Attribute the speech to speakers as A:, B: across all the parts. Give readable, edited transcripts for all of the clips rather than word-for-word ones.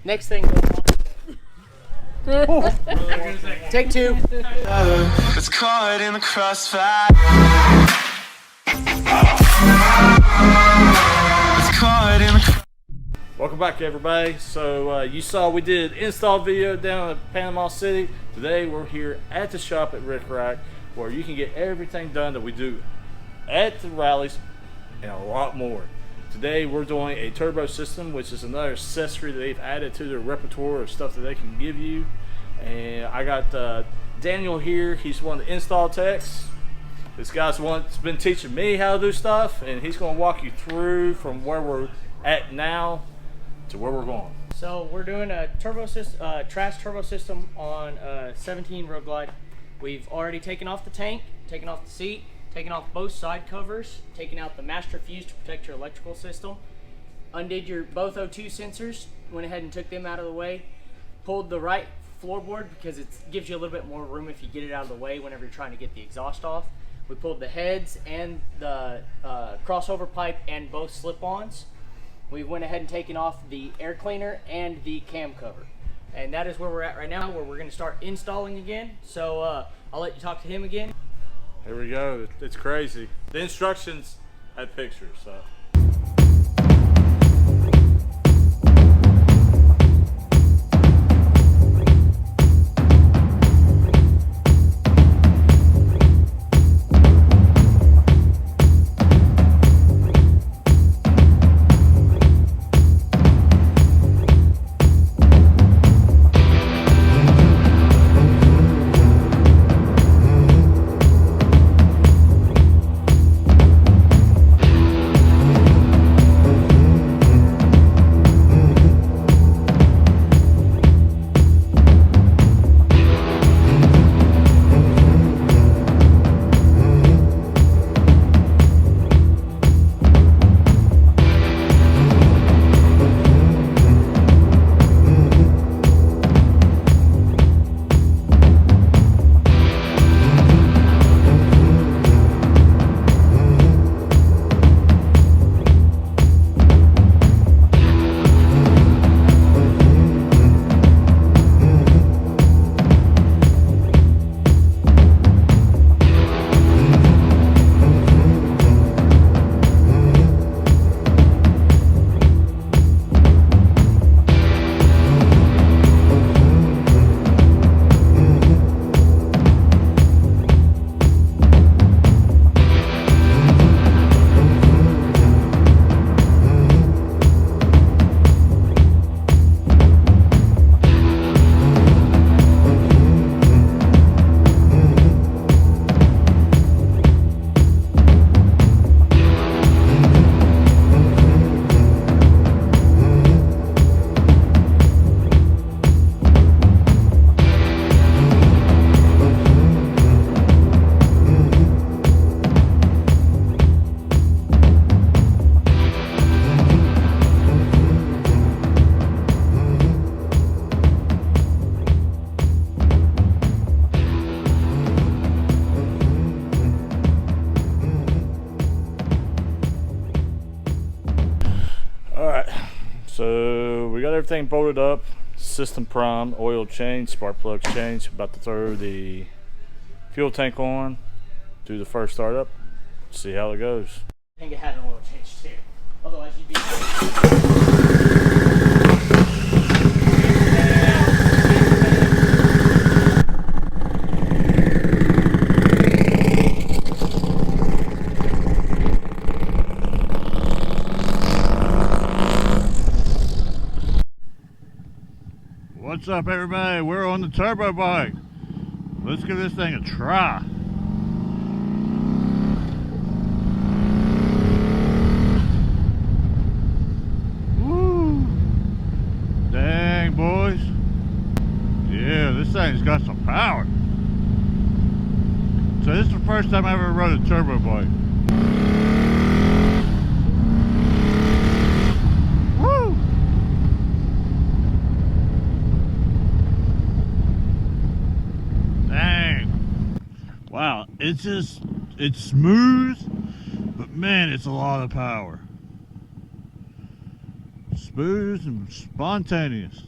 A: Next thing goes on. Take two.
B: It's caught in the crossfire. It's caught in the.
C: Welcome back, everybody. So you saw we did an install video down at Panama City. Today we're here at the shop at RickRak, where you can get everything done that we do at the rallies and a lot more. Today we're doing a turbo system, which is another accessory that they've added to their repertoire of stuff that they can give you. And I got Daniel here. He's one of the install techs. This guy's the one that's been teaching me how to do stuff, and he's going to walk you through from where we're at now to where we're going.
A: So we're doing a turbo system, Trask turbo system on a 17 Road Glide. We've already taken off the tank, taken off the seat, taken off both side covers, taken out the master fuse to protect your electrical system, undid your both O2 sensors, went ahead and took them out of the way, pulled the right floorboard because it gives you a little bit more room if you get it out of the way whenever you're trying to get the exhaust off. We pulled the heads and the crossover pipe and both slip-ons. We went ahead and taken off the air cleaner and the cam cover. And that is where we're at right now, where we're going to start installing again. So I'll let you talk to him again.
C: Here we go. It's crazy. The instructions had pictures, so. So we got everything bolted up, system primed, oil changed, spark plugs changed. About to throw the fuel tank on, do the first startup, see how it goes.
A: I think it had an oil change too. Otherwise you'd be...
D: What's up, everybody? We're on the turbo bike. Let's give this thing a try. Woo! Dang, boys. Yeah, this thing's got some power. So this is the first time I ever rode a turbo bike. Woo! Wow, it's smooth, but man, it's a lot of power. Smooth and spontaneous.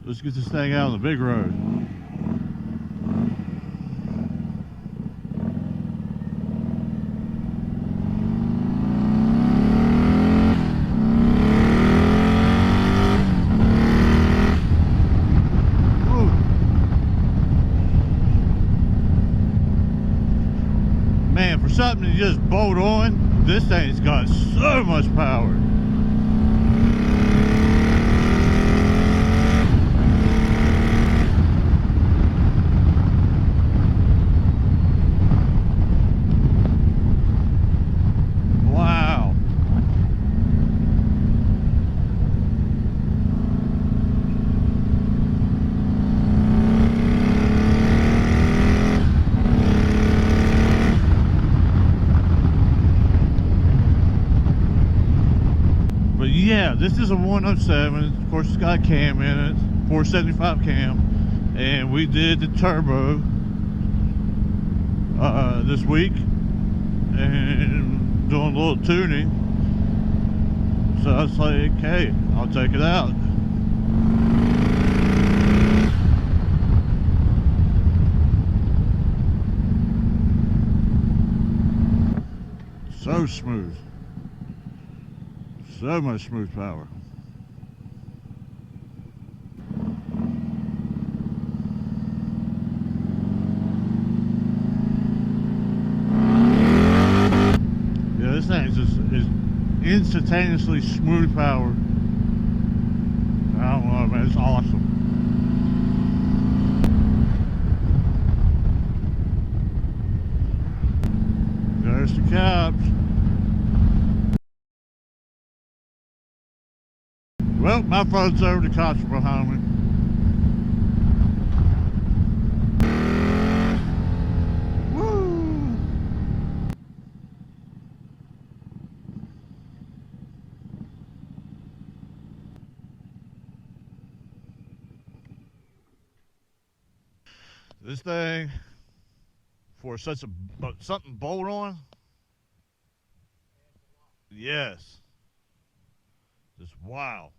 D: Let's get this thing out on the big road. Woo. Man, for something to just bolt on, this thing's got so much power. Wow. But yeah, this is a 107. Of course, it's got a cam in it, 475 cam, and we did the turbo this week and doing a little tuning. So I was like, hey, I'll take it out. So smooth. So much smooth power. Yeah, this thing is instantaneously smooth power. I don't know, man, it's awesome. There's the caps. Well, my phone's over, the cops are behind me. Woo! This thing, for such a something bolt on, yes, just wow.